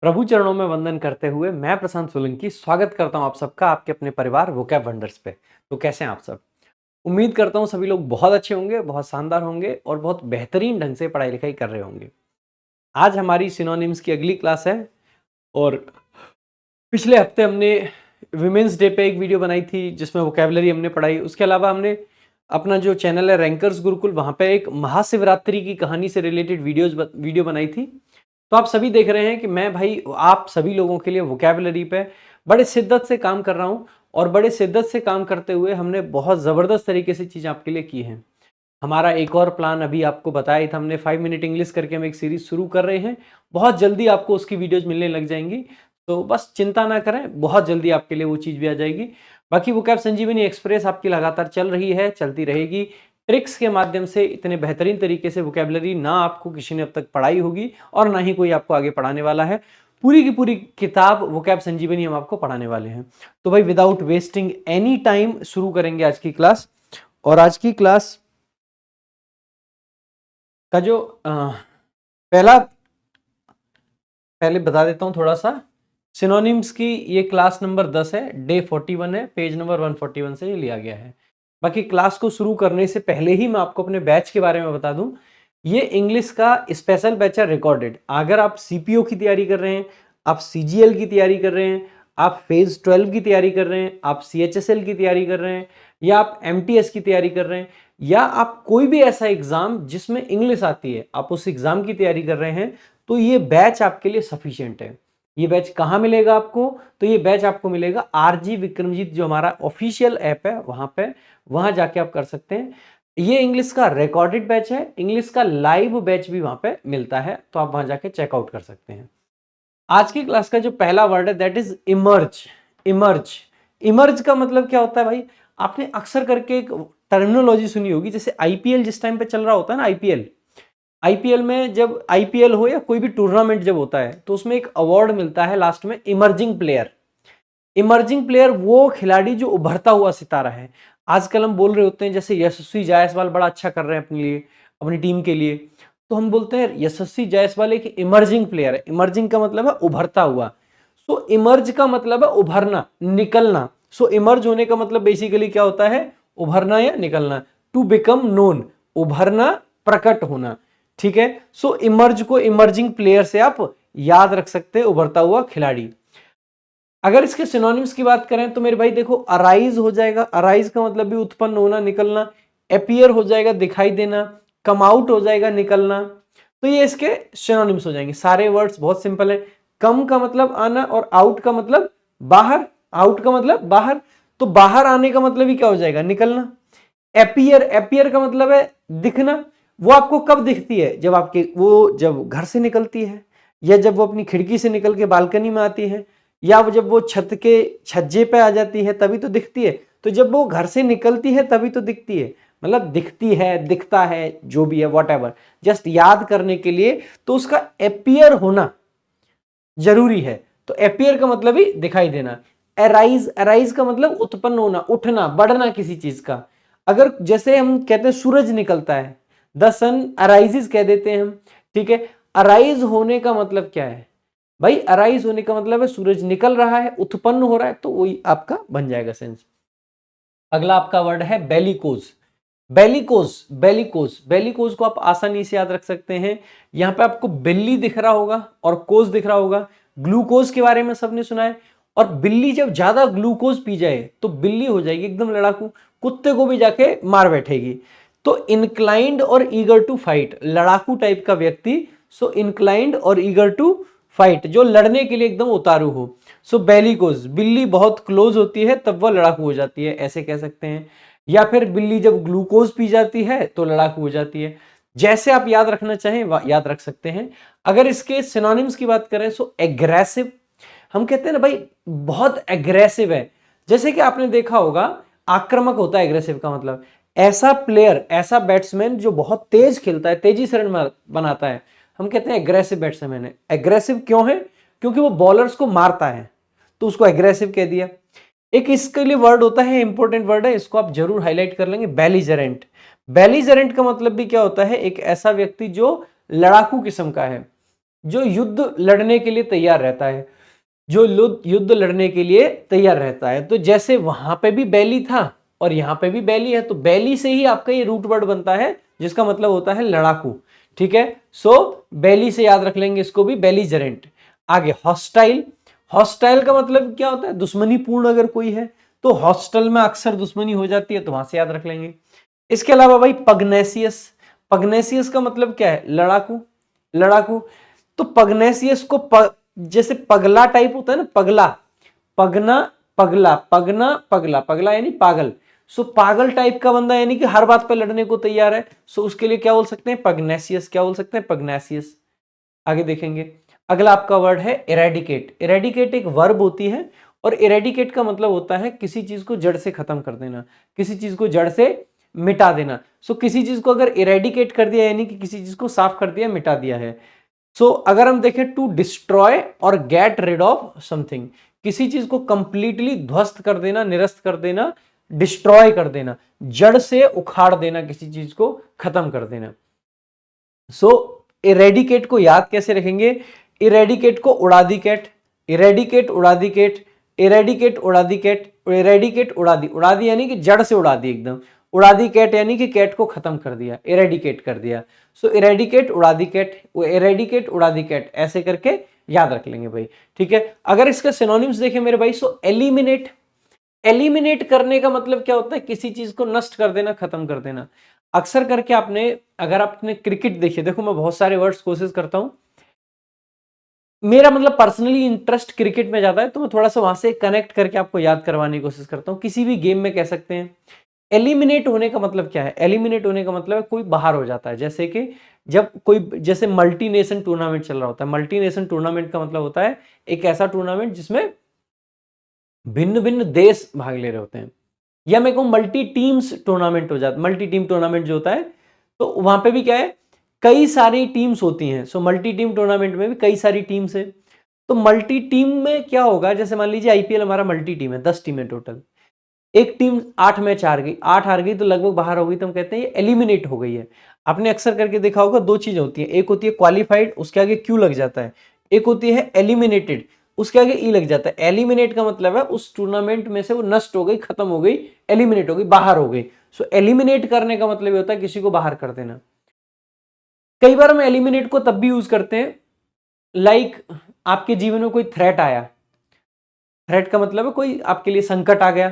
प्रभु चरणों में वंदन करते हुए मैं प्रशांत सोलंकी स्वागत करता हूं आप सबका आपके अपने परिवार वोकैब वंडर्स पे। तो कैसे हैं आप सब? उम्मीद करता हूं सभी लोग बहुत अच्छे होंगे, बहुत शानदार होंगे और बहुत बेहतरीन ढंग से पढ़ाई लिखाई कर रहे होंगे। आज हमारी सिनोनिम्स की अगली क्लास है और पिछले हफ्ते हमने विमेंस डे पे एक वीडियो बनाई थी जिसमें वोकैबुलरी हमने पढ़ाई। उसके अलावा हमने अपना जो चैनल है रैंकर्स गुरुकुल, वहां पे एक महाशिवरात्रि की कहानी से रिलेटेड वीडियो बनाई थी। तो आप सभी देख रहे हैं कि मैं भाई आप सभी लोगों के लिए वोकैबुलरी पे बड़े शिद्दत से काम कर रहा हूं और बड़े शिद्दत से काम करते हुए हमने बहुत ज़बरदस्त तरीके से चीज़ें आपके लिए की हैं। हमारा एक और प्लान अभी आपको बताया था हमने, 5 मिनट इंग्लिश करके हम एक सीरीज शुरू कर रहे हैं। बहुत जल्दी आपको उसकी वीडियोज मिलने लग जाएंगी, तो बस चिंता ना करें, बहुत जल्दी आपके लिए वो चीज़ भी आ जाएगी। बाकी वोकैब संजीवनी एक्सप्रेस आपकी लगातार चल रही है, चलती रहेगी। ट्रिक्स के माध्यम से इतने बेहतरीन तरीके से वोकैबुलरी ना आपको किसी ने अब तक पढ़ाई होगी और ना ही कोई आपको आगे पढ़ाने वाला है। पूरी की पूरी किताब वोकैब संजीवनी हम आपको पढ़ाने वाले हैं। तो भाई विदाउट वेस्टिंग एनी टाइम शुरू करेंगे आज की क्लास। और आज की क्लास का जो पहले बता देता हूं थोड़ा सा। सिनोनिम्स की ये क्लास नंबर 10 है, डे 41 है, पेज नंबर 141 से ये लिया गया है। बाकी क्लास को शुरू करने से पहले ही मैं आपको अपने बैच के बारे में बता दूं। ये इंग्लिश का स्पेशल बैच है रिकॉर्डेड। अगर आप सीपीओ की तैयारी कर रहे हैं, आप सीजीएल की तैयारी कर रहे हैं, आप फेज 12 की तैयारी कर रहे हैं, आप सीएचएसएल की तैयारी कर रहे हैं, या आप एमटीएस की तैयारी कर रहे हैं, या आप कोई भी ऐसा एग्जाम जिसमें इंग्लिश आती है आप उस एग्जाम की तैयारी कर रहे हैं, तो ये बैच आपके लिए सफिशिएंट है। ये बैच कहाँ मिलेगा आपको? तो ये बैच आपको मिलेगा आरजी विक्रमजीत, जो हमारा ऑफिशियल ऐप है वहां पे, वहां जाके आप कर सकते हैं। ये इंग्लिश का रिकॉर्डेड बैच है, इंग्लिश का लाइव बैच भी वहां पे मिलता है, तो आप वहां जाके चेकआउट कर सकते हैं। आज की क्लास का जो पहला वर्ड है that is emerge. Emerge emerge का मतलब क्या होता है भाई? आपने अक्सर करके एक टर्मिनोलॉजी सुनी होगी, जैसे आईपीएल जिस टाइम पे चल रहा होता है ना, आईपीएल आईपीएल में जब आईपीएल हो या कोई भी टूर्नामेंट जब होता है तो उसमें एक अवार्ड मिलता है लास्ट में, इमर्जिंग प्लेयर। इमर्जिंग प्लेयर वो खिलाड़ी जो उभरता हुआ सितारा है। आजकल हम बोल रहे होते हैं जैसे यशस्वी जायसवाल बड़ा अच्छा कर रहे हैं अपने लिए, अपनी टीम के लिए, तो हम बोलते हैं यशस्वी जायसवाल एक इमर्जिंग प्लेयर है। इमर्जिंग का मतलब है उभरता हुआ। सो इमर्ज का मतलब है उभरना, निकलना। सो इमर्ज होने का मतलब बेसिकली क्या होता है? उभरना या निकलना। टू बिकम नोन, उभरना, प्रकट होना। ठीक है। सो इमर्ज को इमर्जिंग प्लेयर से आप याद रख सकते हैं, उभरता हुआ खिलाड़ी। अगर इसके सिनोनिम्स की बात करें तो मेरे भाई देखो, अराइज हो जाएगा, अराइज का मतलब भी उत्पन्न होना, निकलना। अपीयर हो जाएगा, दिखाई देना। कम आउट हो जाएगा, निकलना। तो ये इसके सिनोनिम्स हो जाएंगे। सारे वर्ड्स बहुत सिंपल है। कम का मतलब आना और आउट का मतलब बाहर। आउट का मतलब बाहर, तो बाहर आने का मतलब ही क्या हो जाएगा? निकलना। अपीयर, अपीयर का मतलब है दिखना। वो आपको कब दिखती है? जब आपके वो जब घर से निकलती है, या जब वो अपनी खिड़की से निकल के बालकनी में आती है, या जब वो छत के छज्जे पे आ जाती है तभी तो दिखती है। तो जब वो घर से निकलती है तभी तो दिखती है, मतलब दिखती है, दिखता है, जो भी है व्हाटएवर, जस्ट याद करने के लिए तो उसका अपीयर होना जरूरी है। तो अपीयर का मतलब ही दिखाई देना। अराइज, अराइज का मतलब उत्पन्न होना, उठना, बढ़ना किसी चीज का। अगर जैसे हम कहते हैं सूरज निकलता है, द सन अराइजेस कह देते हैं हम। ठीक है। अराइज होने का मतलब क्या है भाई? अराइज होने का मतलब है सूरज निकल रहा है, उत्पन्न हो रहा है, तो वही आपका बन जाएगा सेंस। अगला आपका वर्ड है बेलिकोज। बेलिकोज, बेलिकोज, बेलिकोज को आप आसानी से याद रख सकते हैं। यहां पे आपको बिल्ली दिख रहा होगा और कोज दिख रहा होगा। ग्लूकोज के बारे में सबने सुना है। और बिल्ली जब ज्यादा ग्लूकोज पी जाए तो बिल्ली हो जाएगी एकदम लड़ाकू, कुत्ते को भी जाके मार बैठेगी। तो इंक्लाइंड और ईगर टू फाइट, लड़ाकू टाइप का व्यक्ति। सो इंक्लाइंड और ईगर टू फाइट, जो लड़ने के लिए एकदम उतारू हो। सो बेलिकोज, बिल्ली बहुत क्लोज होती है तब वह लड़ाकू हो जाती है, ऐसे कह सकते हैं। या फिर बिल्ली जब ग्लूकोज पी जाती है तो लड़ाकू हो जाती है। जैसे आप याद रखना चाहें याद रख सकते हैं। अगर इसके सिनोनिम्स की बात करें तो एग्रेसिव, हम कहते हैं ना भाई बहुत एग्रेसिव है। जैसे कि आपने देखा होगा, आक्रामक होता है एग्रेसिव का मतलब। ऐसा प्लेयर, ऐसा बैट्समैन जो बहुत तेज खेलता है, तेजी से रन बनाता है, हम कहते हैं एग्रेसिव बैट्समैन है। एग्रेसिव क्यों है? क्योंकि वो बॉलर्स को मारता है, तो उसको एग्रेसिव कह दिया। एक इसके लिए वर्ड होता है, इंपॉर्टेंट वर्ड है, इसको आप जरूर हाईलाइट कर लेंगे, बेलिजरेंट। बेलिजरेंट का मतलब भी क्या होता है? एक ऐसा व्यक्ति जो लड़ाकू किस्म का है, जो युद्ध लड़ने के लिए तैयार रहता है, जो युद्ध लड़ने के लिए तैयार रहता है। तो जैसे वहां पे भी बैली था और यहां पे भी बैली है, तो बैली से ही आपका ये रूट वर्ड बनता है जिसका मतलब होता है लड़ाकू। ठीक है, सो बैली से याद रख लेंगे इसको भी, बेलीजरेंट। आगे हॉस्टाइल, हॉस्टाइल का मतलब क्या होता है, दुश्मनी पूर्ण अगर कोई है, तो हॉस्टल में अक्सर दुश्मनी हो जाती है, तो वहां से याद रख लेंगे। इसके अलावा भाई पगनेसियस, पगनेसियस का मतलब क्या है, लड़ाकू, लड़ाकू। तो पगनेसियस को जैसे पगला टाइप होता है ना, पगला, पगना, पगला, पगना, पगला, पगला यानी पागल। सो पागल टाइप का बंदा यानी कि हर बात पे लड़ने को तैयार है, सो उसके लिए क्या बोल सकते हैं, पगनेसियस। क्या बोल सकते हैं, पगनेसियस। आगे देखेंगे, अगला आपका वर्ड है इरेडिकेट। इरेडिकेट एक वर्ब होती है और इरेडिकेट का मतलब होता है किसी चीज को जड़ से खत्म कर देना, किसी चीज को जड़ से मिटा देना। सो किसी चीज को अगर इरेडिकेट कर दिया यानी कि किसी चीज को साफ कर दिया, मिटा दिया है। सो अगर हम देखें, टू डिस्ट्रॉय और गेट रिड ऑफ समथिंग, किसी चीज को कंप्लीटली ध्वस्त कर देना, निरस्त कर देना, डिस्ट्रॉय कर देना, जड़ से उखाड़ देना, किसी चीज को खत्म कर देना। सो इरेडिकेट को याद कैसे रखेंगे, इरेडिकेट को उड़ा दी कैट, इरेडिकेट उड़ा दी कैट, इरेडिकेट उड़ा दी कैट, इरेडिकेट उड़ा दी, उड़ा दी यानी कि जड़ से उड़ा दी एकदम, उड़ा दी कैट यानी कि कैट को खत्म कर दिया, इरेडिकेट कर दिया। सो इरेडिकेट उड़ा दी कैट, इरेडिकेट उड़ा दी कैट, ऐसे करके याद रख लेंगे भाई। ठीक है, अगर इसका सिनोनिम्स देखें मेरे भाई, सो एलिमिनेट, एलिमिनेट करने का मतलब क्या होता है, किसी चीज को नष्ट कर देना, खत्म कर देना। अक्सर करके आपने, अगर आपने क्रिकेट देखी, देखो मैं बहुत सारे वर्ड्स कोशिश करता हूं, मेरा मतलब पर्सनली इंटरेस्ट क्रिकेट में ज्यादा है, तो मैं थोड़ा सा वहां से कनेक्ट करके आपको याद करवाने की कोशिश करता हूं। किसी भी गेम में कह सकते हैं एलिमिनेट होने का मतलब क्या है, एलिमिनेट होने का मतलब है कोई बाहर हो जाता है। जैसे कि जब कोई, जैसे मल्टी नेशन टूर्नामेंट चल रहा होता है, मल्टी नेशन टूर्नामेंट का मतलब होता है एक ऐसा टूर्नामेंट जिसमें भिन्न भिन्न देश भाग ले रहे होते हैं, या मैं कहूं मल्टी टीम्स टूर्नामेंट हो जाता है। मल्टी टीम टूर्नामेंट जो होता है, तो वहां पे भी क्या है, कई सारी टीम्स होती हैं। सो मल्टी टीम टूर्नामेंट में भी कई सारी टीम्स है। तो मल्टी टीम में क्या होगा, जैसे मान लीजिए आईपीएल हमारा मल्टी टीम है, 10 टीमें टोटल, एक टीम 8 मैच हार गई, 8 हार गई तो लगभग बाहर हो गई, तो हम कहते हैं ये एलिमिनेट हो गई है। आपने अक्सर करके देखा होगा, दो चीजें होती है, एक होती है क्वालिफाइड, उसके आगे क्यू लग जाता है, एक होती है एलिमिनेटेड, उसके आगे ई लग जाता है। एलिमिनेट का मतलब है उस टूर्नामेंट में से वो नष्ट हो गई, खत्म हो गई, एलिमिनेट हो गई, बाहर हो गई। सो एलिमिनेट करने का मतलब ये होता है किसी को बाहर कर देना। कई बार हम एलिमिनेट को तब भी यूज करते हैं, लाइक आपके जीवन में कोई थ्रेट आया, थ्रेट का मतलब है कोई आपके लिए संकट आ गया,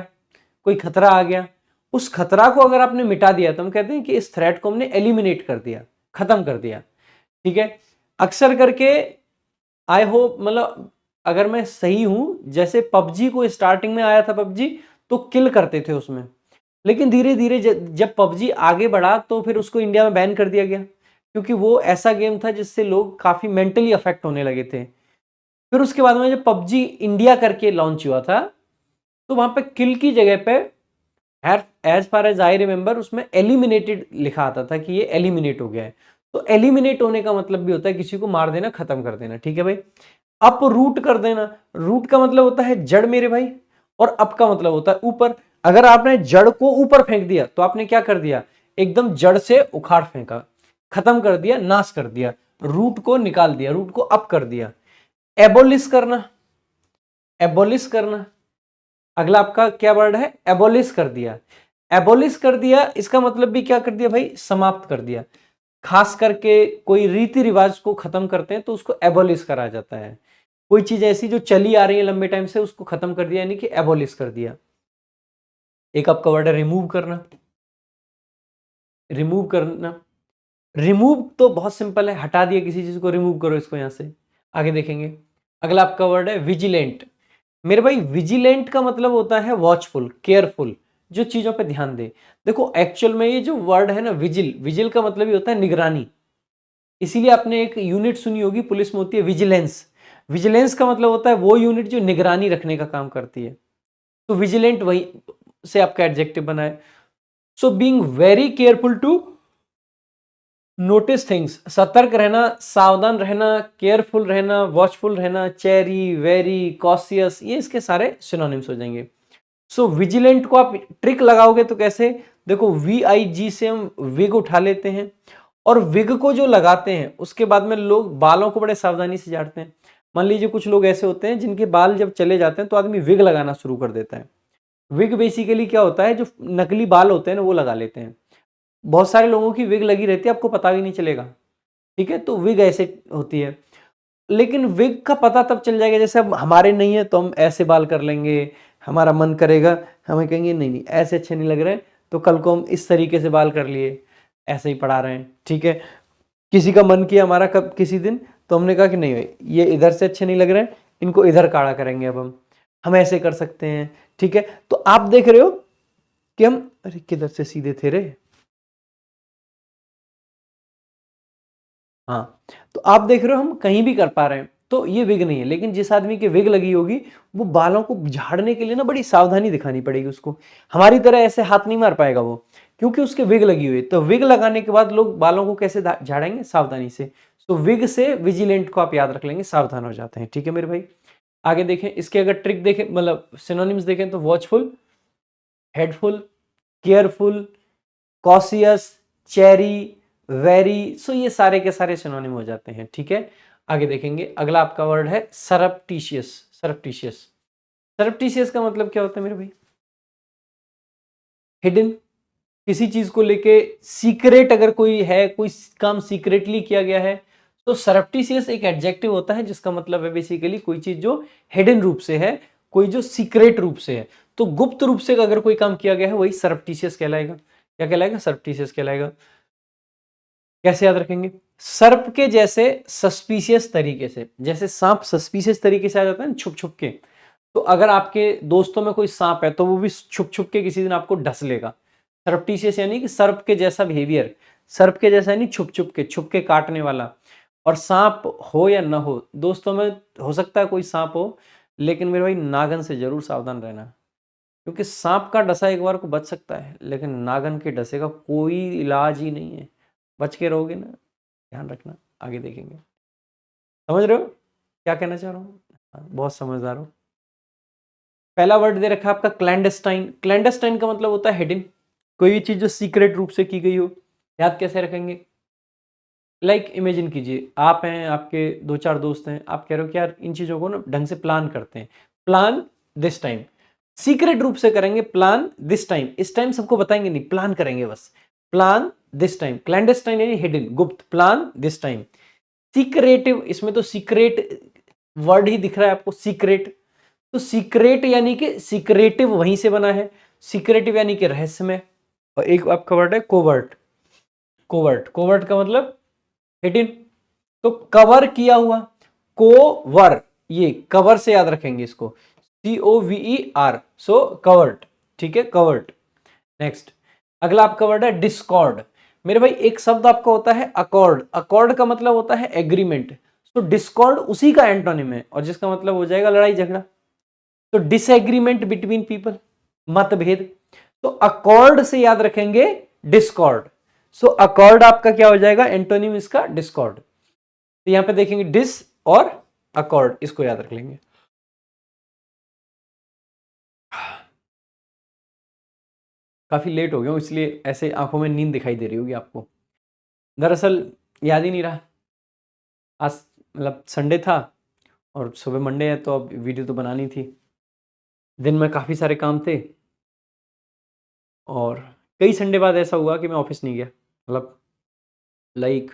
कोई खतरा आ गया, उस खतरा को अगर आपने मिटा दिया तो हम कहते हैं कि इस थ्रेट को हमने एलिमिनेट कर दिया, खत्म कर दिया। ठीक है, अक्सर करके आई होप, मतलब अगर मैं सही हूं, जैसे पबजी को स्टार्टिंग में आया था पबजी, तो किल करते थे उसमें, लेकिन धीरे धीरे जब पबजी आगे बढ़ा तो फिर उसको इंडिया में बैन कर दिया गया, क्योंकि वो ऐसा गेम था जिससे लोग काफी मेंटली अफेक्ट होने लगे थे। फिर उसके बाद में जब पबजी इंडिया करके लॉन्च हुआ था, तो वहां पे किल की जगह पे, as far as I remember, उसमें एलिमिनेटेड लिखा आता था कि ये एलिमिनेट हो गया है। तो एलिमिनेट होने का मतलब भी होता है किसी को मार देना, खत्म कर देना। ठीक है भाई, अप रूट कर देना, रूट का मतलब होता है जड़ मेरे भाई, और अप का मतलब होता है ऊपर। अगर आपने जड़ को ऊपर फेंक दिया तो आपने क्या कर दिया, एकदम जड़ से उखाड़ फेंका, खत्म कर दिया, नाश कर दिया, रूट को निकाल दिया, रूट को अप कर दिया। एबोलिश करना, एबोलिश करना, अगला आपका क्या वर्ड है, एबोलिश कर दिया। एबोलिश कर दिया, इसका मतलब भी क्या कर दिया भाई, समाप्त कर दिया। खास करके कोई रीति रिवाज को खत्म करते हैं तो उसको एबोलिश करा जाता है। कोई चीज ऐसी जो चली आ रही है लंबे टाइम से, उसको खत्म कर दिया यानी कि एबोलिश कर दिया। एक आपका वर्ड है रिमूव करना, रिमूव करना, रिमूव तो बहुत सिंपल है, हटा दिया किसी चीज को, रिमूव करो इसको यहां से। आगे देखेंगे, अगला आपका वर्ड है विजिलेंट। मेरे भाई विजिलेंट का मतलब होता है वॉचफुल, केयरफुल, जो चीजों पे ध्यान दे। देखो एक्चुअल में ये जो वर्ड है ना विजिल, विजिल का मतलब ही होता है निगरानी। इसीलिए आपने एक यूनिट सुनी होगी पुलिस में, होती है विजिलेंस। विजिलेंस का मतलब होता है वो यूनिट जो निगरानी रखने का काम करती है। तो विजिलेंट वही से आपका एडजेक्टिव बना है। So being very careful to notice things, सतर्क रहना, सावधान रहना, केयरफुल रहना, वॉचफुल रहना, चेरी, वेरी, कॉशियस, ये इसके सारे सिनोनिम्स हो जाएंगे। सो विजिलेंट को आप ट्रिक लगाओगे तो कैसे, देखो वी आई जी से हम विग उठा लेते हैं, और विग को जो लगाते हैं उसके बाद में लोग बालों को बड़े सावधानी से झाड़ते हैं। मान लीजिए कुछ लोग ऐसे होते हैं जिनके बाल जब चले जाते हैं तो आदमी विग लगाना शुरू कर देता है। विग बेसिकली क्या होता है, जो नकली बाल होते हैं ना वो लगा लेते हैं। बहुत सारे लोगों की विग लगी रहती है, आपको पता भी नहीं चलेगा। ठीक है, तो विग ऐसे होती है। लेकिन विग का पता तब चल जाएगा, जैसे अब हमारे नहीं है तो हम ऐसे बाल कर लेंगे, हमारा मन करेगा, हमें कहेंगे नहीं नहीं ऐसे अच्छे नहीं लग रहे, तो कल को हम इस तरीके से बाल कर लिए, ऐसे ही पढ़ा रहे हैं। ठीक है, किसी का मन किया हमारा कब किसी दिन, तो हमने कहा कि नहीं भाई ये इधर से अच्छे नहीं लग रहे हैं, इनको इधर काढ़ा करेंगे। अब हम ऐसे कर सकते हैं। ठीक है, तो आप देख रहे हो कि हम, अरे किधर से सीधे थे रे, हाँ, तो आप देख रहे हो हम कहीं भी कर पा रहे हैं, तो ये विग नहीं है। लेकिन जिस आदमी की विग लगी होगी वो बालों को झाड़ने के लिए ना बड़ी सावधानी दिखानी पड़ेगी उसको। हमारी तरह ऐसे हाथ नहीं मार पाएगा वो, क्योंकि उसके विग लगी हुई है। तो विग लगाने के बाद लोग बालों को कैसे झाड़ेंगे, सावधानी से। तो विग से विजिलेंट को आप याद रख लेंगे, सावधान हो जाते हैं। ठीक है मेरे भाई, आगे देखें। इसके अगर ट्रिक देखें, मतलब सिनोनिम्स देखें, तो watchful, heedful, careful, cautious, chary, wary, so ये सारे के सारे सिनोनिम हो जाते हैं। ठीक है, आगे देखेंगे। अगला आपका वर्ड है सरप्टिशियस। सरप्टिशियस, सरप्टिशियस का मतलब क्या होता है मेरे भाई, हिडन, किसी चीज को लेके सीक्रेट, अगर कोई है, कोई काम सीक्रेटली किया गया है, तो सरप्टिशियस एक एडजेक्टिव होता है जिसका मतलब है बेसिकली कोई चीज जो हिडन रूप से है, कोई जो सीक्रेट रूप से है। तो गुप्त रूप से अगर कोई काम किया गया है वही सरप्टिशियस कहलाएगा। क्या कहलाएगा, सरप्टिशियस कहलाएगा। कैसे याद रखेंगे, सर्प के जैसे सस्पिशियस तरीके से, जैसे सांप सस्पिशियस तरीके से आ जाता है ना छुप छुप के, तो अगर आपके दोस्तों में कोई सांप है तो वो भी छुप छुप के किसी दिन आपको डस लेगा। सरप्टिशियस यानी कि सर्प के जैसा बिहेवियर, सर्प के जैसा नहीं, छुप के काटने वाला। और सांप हो या ना हो, दोस्तों में हो सकता है कोई सांप हो, लेकिन मेरे भाई नागन से जरूर सावधान रहना, क्योंकि सांप का डसा एक बार को बच सकता है, लेकिन नागन के डसे का कोई इलाज ही नहीं है। बच के रहोगे ना, ध्यान रखना। आगे देखेंगे, समझ रहे हो क्या कहना चाह रहा हूँ, हाँ, बहुत समझदार हो। पहला वर्ड दे रखा है आपका क्लैंडस्टाइन। क्लैंडस्टाइन का मतलब होता है हिडन, कोई भी चीज जो सीक्रेट रूप से की गई हो। याद कैसे रखेंगे, लाइक इमेजिन कीजिए आप हैं, आपके दो चार दोस्त हैं, आप कह रहे हो कि यार इन चीजों को ना ढंग से प्लान करते हैं, प्लान दिस टाइम, सीक्रेट रूप से करेंगे प्लान दिस टाइम, इस टाइम सबको बताएंगे नहीं, प्लान करेंगे बस, प्लान दिस टाइम। क्लैंडस्टाइन यानी हिडन, गुप्त, प्लान दिस टाइम। सीक्रेटिव, इसमें तो सीक्रेट वर्ड ही दिख रहा है आपको, सीक्रेट, तो सीक्रेट यानी कि सीक्रेटिव वहीं से बना है, सीक्रेटिव यानी कि रहस्यमय। और एक आपका वर्ड है कोवर्ट। कोवर्ट, कोवर्ट का मतलब हिडन, तो कवर किया हुआ, कोवर, ये कवर से याद रखेंगे इसको, COVER, सो कवर्ट। ठीक है, कवर्ट। नेक्स्ट, अगला आपका वर्ड है डिस्कॉर्ड। मेरे भाई एक शब्द आपका होता है अकॉर्ड, अकॉर्ड का मतलब होता है एग्रीमेंट, तो डिस्कॉर्ड उसी का एंटोनिम है, और जिसका मतलब हो जाएगा लड़ाई झगड़ा। तो डिसएग्रीमेंट बिटवीन पीपल, मतभेद, तो अकॉर्ड से याद रखेंगे डिस्कॉर्ड। सो अकॉर्ड आपका क्या हो जाएगा, एंटोनिम इसका डिस्कॉर्ड। तो यहां पे देखेंगे डिस और अकॉर्ड, इसको याद रख लेंगे। काफी लेट हो गया हूं, इसलिए ऐसे आंखों में नींद दिखाई दे रही होगी आपको, दरअसल याद ही नहीं रहा। आज मतलब संडे था और सुबह मंडे है, तो अब वीडियो तो बनानी थी। दिन में काफ़ी सारे काम थे, और कई संडे बाद ऐसा हुआ कि मैं ऑफिस नहीं गया, मतलब लाइक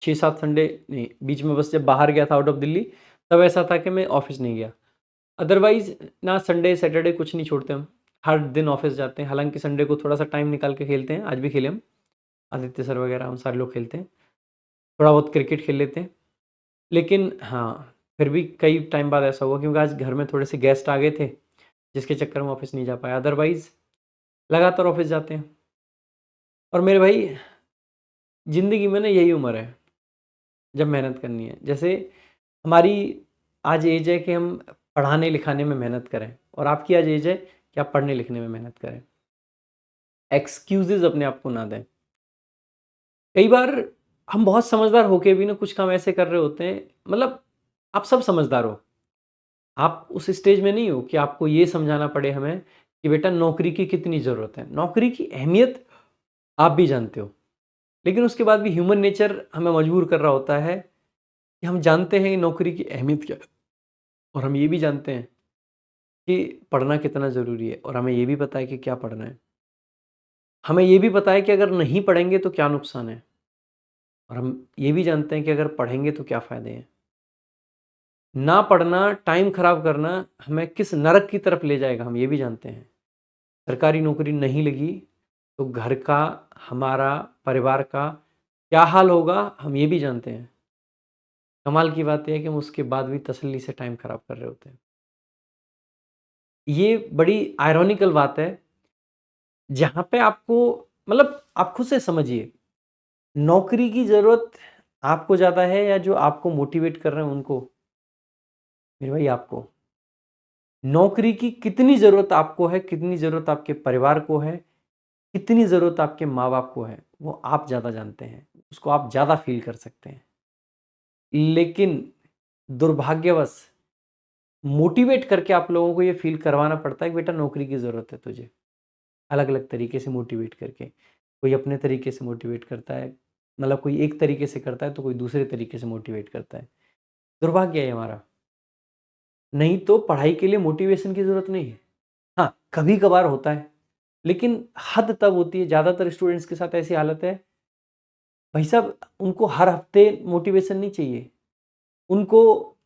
6-7 संडे नहीं, बीच में बस जब बाहर गया था आउट ऑफ दिल्ली, तब ऐसा था कि मैं ऑफिस नहीं गया। अदरवाइज ना संडे सैटरडे कुछ नहीं छोड़ते हम, हर दिन ऑफिस जाते हैं। हालांकि संडे को थोड़ा सा टाइम निकाल के खेलते हैं, आज भी खेले हम, आदित्य सर वगैरह हम सारे लोग खेलते हैं, थोड़ा बहुत क्रिकेट खेल लेते हैं। लेकिन हाँ, फिर भी कई टाइम बाद ऐसा हुआ, क्योंकि आज घर में थोड़े से गेस्ट आ गए थे, जिसके चक्कर में ऑफिस नहीं जा पाया। अदरवाइज लगातार ऑफिस जाते हैं। और मेरे भाई ज़िंदगी में ना यही उम्र है जब मेहनत करनी है। जैसे हमारी आज एज है कि हम पढ़ाने लिखाने में मेहनत करें, और आपकी आज एज है कि आप पढ़ने लिखने में मेहनत करें। एक्सक्यूजेज अपने आप को ना दें। कई बार हम बहुत समझदार होके भी ना कुछ काम ऐसे कर रहे होते हैं, मतलब आप सब समझदार हो, आप उस स्टेज में नहीं हो कि आपको ये समझाना पड़े हमें कि बेटा नौकरी की कितनी ज़रूरत है। नौकरी की अहमियत आप भी जानते हो, लेकिन उसके बाद भी ह्यूमन नेचर हमें मजबूर कर रहा होता है कि हम जानते हैं नौकरी की अहमियत क्या है, और हम ये भी जानते हैं कि पढ़ना कितना ज़रूरी है, और हमें ये भी पता है कि क्या पढ़ना है। हमें ये भी पता है कि अगर नहीं पढ़ेंगे तो क्या नुकसान है, और हम ये भी जानते हैं कि अगर पढ़ेंगे तो क्या फ़ायदे हैं। ना पढ़ना, टाइम खराब करना हमें किस नरक की तरफ ले जाएगा, हम ये भी जानते हैं। सरकारी नौकरी नहीं लगी तो घर का, हमारा, परिवार का क्या हाल होगा, हम ये भी जानते हैं। कमाल की बात ये है कि हम उसके बाद भी तसल्ली से टाइम खराब कर रहे होते हैं। ये बड़ी आयरॉनिकल बात है, जहाँ पे आपको, मतलब आप खुद से समझिए, नौकरी की ज़रूरत आपको ज़्यादा है या जो आपको मोटिवेट कर रहे हैं उनको? मेरे भाई आपको। नौकरी की कितनी ज़रूरत आपको है, कितनी ज़रूरत आपके परिवार को है, कितनी ज़रूरत आपके माँ-बाप को है, वो आप ज़्यादा जानते हैं। उसको आप ज़्यादा फ़ील कर सकते हैं। लेकिन दुर्भाग्यवश मोटिवेट करके आप लोगों को ये फ़ील करवाना पड़ता है कि बेटा नौकरी की ज़रूरत है तुझे। अलग-अलग तरीके से मोटिवेट करके। कोई अपने तरीके से मोटिवेट करता है, मतलब कोई एक तरीके से करता है तो कोई दूसरे तरीके से मोटिवेट करता है। दुर्भाग्य है हमारा। नहीं तो पढ़ाई के लिए मोटिवेशन की ज़रूरत नहीं है। हाँ, कभी-कभार होता है, लेकिन हद तब होती है, ज़्यादातर स्टूडेंट्स के साथ ऐसी हालत है, भाई साहब उनको हर हफ्ते मोटिवेशन नहीं चाहिए, उनको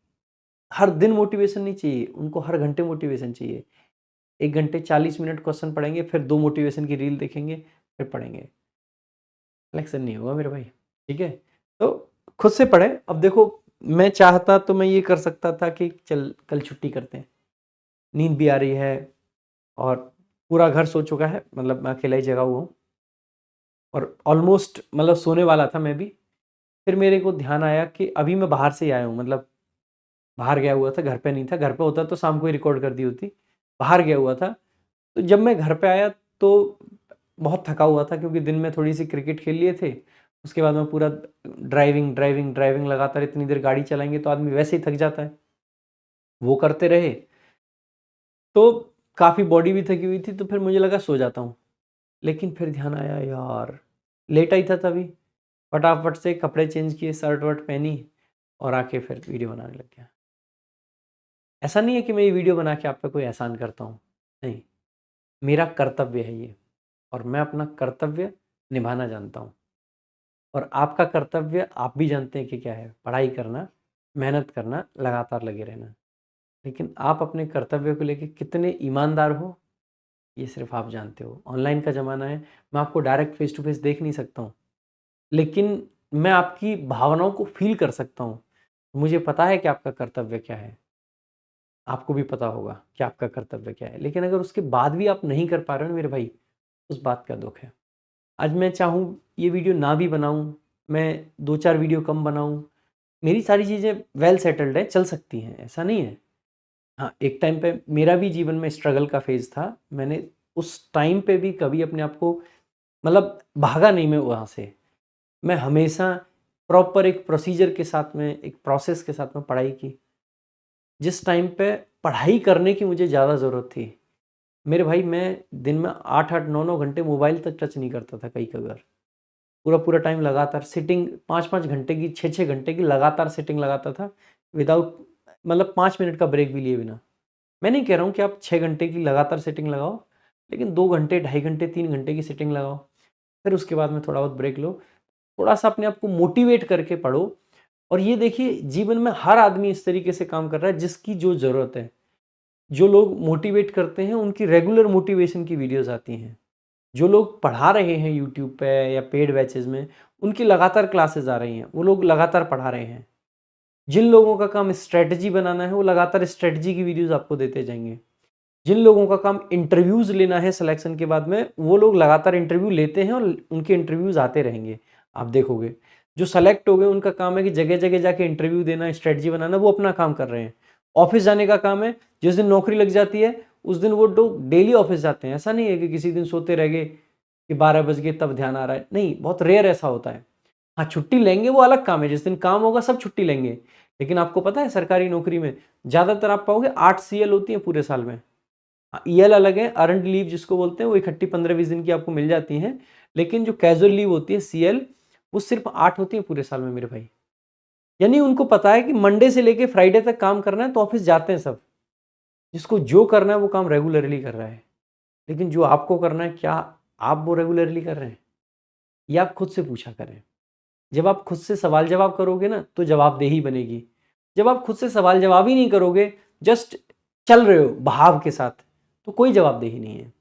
हर दिन मोटिवेशन नहीं चाहिए, उनको हर घंटे मोटिवेशन चाहिए। 1 घंटे 40 मिनट क्वेश्चन पढ़ेंगे, फिर 2 मोटिवेशन की रील देखेंगे, फिर पढ़ेंगे। सिलेक्शन नहीं होगा मेरे भाई, ठीक है? तो खुद से पढ़ें। अब देखो, मैं चाहता तो मैं ये कर सकता था कि चल कल छुट्टी करते हैं, नींद भी आ रही है और पूरा घर सो चुका है, मतलब मैं अकेला ही जगा हुआ हूँ और ऑलमोस्ट मतलब सोने वाला था मैं भी। फिर मेरे को ध्यान आया कि अभी मैं बाहर से ही आया हूँ, मतलब बाहर गया हुआ था, घर पे नहीं था। घर पे होता तो शाम को ही रिकॉर्ड कर दी होती। बाहर गया हुआ था, तो जब मैं घर पे आया तो बहुत थका हुआ था क्योंकि दिन में थोड़ी-सी क्रिकेट खेल लिए थे। उसके बाद मैं पूरा ड्राइविंग लगातार इतनी देर गाड़ी चलाएँगे तो आदमी वैसे ही थक जाता है। वो करते रहे, तो काफ़ी बॉडी भी थकी हुई थी, तो फिर मुझे लगा सो जाता हूँ। लेकिन फिर ध्यान आया यार, लेटा ही था तभी, फटाफट से कपड़े चेंज किए, शर्ट-वर्ट पहनी और आके फिर वीडियो बनाने लग गया। ऐसा नहीं है कि मैं ये वीडियो बना के आप पे कोई एहसान करता हूँ, नहीं, मेरा कर्तव्य है ये, और मैं अपना कर्तव्य निभाना जानता हूँ। और आपका कर्तव्य आप भी जानते हैं कि क्या है, पढ़ाई करना, मेहनत करना, लगातार लगे रहना। लेकिन आप अपने कर्तव्य को लेके कितने ईमानदार हो, ये सिर्फ़ आप जानते हो। ऑनलाइन का ज़माना है, मैं आपको डायरेक्ट फ़ेस टू फ़ेस देख नहीं सकता हूँ, लेकिन मैं आपकी भावनाओं को फ़ील कर सकता हूँ। मुझे पता है कि आपका कर्तव्य क्या है, आपको भी पता होगा कि आपका कर्तव्य क्या है। लेकिन अगर उसके बाद भी आप नहीं कर पा रहे हो ना मेरे भाई, उस बात का दुःख है। आज मैं चाहूँ ये वीडियो ना भी बनाऊँ, मैं 2-4 वीडियो कम बनाऊँ, मेरी सारी चीज़ें वेल सेटल्ड है, चल सकती हैं, ऐसा नहीं है। हाँ, एक टाइम पे मेरा भी जीवन में स्ट्रगल का फ़ेज़ था। मैंने उस टाइम पे भी कभी अपने आप को, मतलब भागा नहीं मैं वहाँ से। मैं हमेशा प्रॉपर एक प्रोसीजर के साथ में, एक प्रोसेस के साथ में पढ़ाई की। जिस टाइम पे पढ़ाई करने की मुझे ज़्यादा ज़रूरत थी, मेरे भाई मैं दिन में 8-8, 9-9 घंटे मोबाइल तक टच नहीं करता था कई-कई बार। पूरा-पूरा टाइम लगातार सिटिंग 5-5 घंटे की, 6-6 घंटे की लगातार सिटिंग लगाता था, विदाउट, मतलब 5 मिनट का ब्रेक भी लिए बिना। मैं नहीं कह रहा हूँ कि आप 6 घंटे की लगातार सिटिंग लगाओ, लेकिन 2 घंटे, ढाई घंटे, 3 घंटे की सिटिंग लगाओ। फिर उसके बाद में थोड़ा बहुत ब्रेक लो। थोड़ा-सा अपने आप को मोटिवेट करके पढ़ो, और ये देखिए जीवन में हर आदमी इस तरीके से काम कर रहा है जिसकी जो ज़रूरत है। जो लोग मोटिवेट करते हैं उनकी रेगुलर मोटिवेशन की वीडियोज़ आती हैं। जो लोग पढ़ा रहे हैं यूट्यूब पे या पेड बैचेज़ में, उनकी लगातार क्लासेज़ आ रही हैं, वो लोग लगातार पढ़ा रहे हैं। जिन लोगों का काम स्ट्रैटेजी बनाना है, वो लगातार स्ट्रैटेजी की वीडियोज़ आपको देते जाएँगे। जिन लोगों का काम इंटरव्यूज़ लेना है सिलेक्शन के बाद में, वो लोग लगातार इंटरव्यू लेते हैं और उनके इंटरव्यूज़ आते रहेंगे, आप देखोगे। जो सेलेक्ट हो गए उनका काम है कि जगह-जगह जाके इंटरव्यू देना, स्ट्रैटेजी बनाना, वो अपना काम कर रहे हैं। ऑफ़िस जाने का काम है, जिस दिन नौकरी लग जाती है, उस दिन वो लोग डेली ऑफ़िस जाते हैं। ऐसा नहीं है कि किसी दिन सोते रह गए कि 12 बज गए तब ध्यान आ रहा है, नहीं, बहुत रेयर ऐसा होता है। हाँ, छुट्टी लेंगे वो अलग काम है, जिस दिन काम होगा सब छुट्टी लेंगे। लेकिन आपको पता है सरकारी नौकरी में ज़्यादातर आप पाओगे 8 सीएल होती हैं पूरे साल में। ईएल अलग है, अर्न्ड लीव जिसको बोलते हैं, वो इकट्ठी 15-20 दिन की आपको मिल जाती हैं। लेकिन जो कैज़ुअल लीव होती है सीएल, वो सिर्फ 8 होती है पूरे साल में मेरे भाई। यानी उनको पता है कि मंडे से लेके फ्राइडे तक काम करना है, तो ऑफिस जाते हैं सब। जिसको जो करना है वो काम रेगुलरली कर रहा है। लेकिन जो आपको करना है, क्या आप वो रेगुलरली कर रहे हैं? ये आप खुद से पूछा करें। जब आप खुद से सवाल जवाब करोगे ना, तो जवाबदेही बनेगी। जब आप खुद से सवाल जवाब ही नहीं करोगे, जस्ट चल रहे हो बहाव के साथ, तो कोई जवाबदेही नहीं है।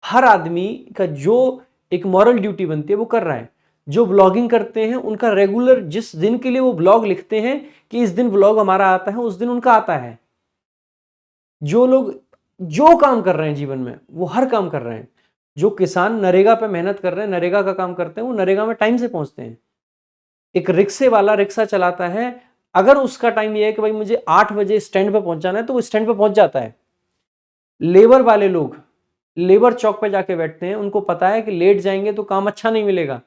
हर आदमी का जो एक मॉरल ड्यूटी बनती है वो कर रहा है। जो ब्लॉगिंग करते हैं उनका रेगुलर, जिस दिन के लिए वो ब्लॉग लिखते हैं कि इस दिन ब्लॉग हमारा आता है, उस दिन उनका आता है। जो लोग जो काम कर रहे हैं जीवन में, वो हर काम कर रहे हैं। जो किसान नरेगा पे मेहनत कर रहे हैं, नरेगा का काम करते हैं, वो नरेगा में टाइम से पहुंचते हैं। एक रिक्शे वाला रिक्शा चलाता है, अगर उसका टाइम ये है कि भाई मुझे 8 बजे स्टैंड पे पहुंचाना है, तो वो स्टैंड पे पहुंच जाता है। लेबर वाले लोग लेबर चौक पे जाके बैठते हैं, उनको पता है कि लेट जाएंगे तो काम अच्छा नहीं मिलेगा,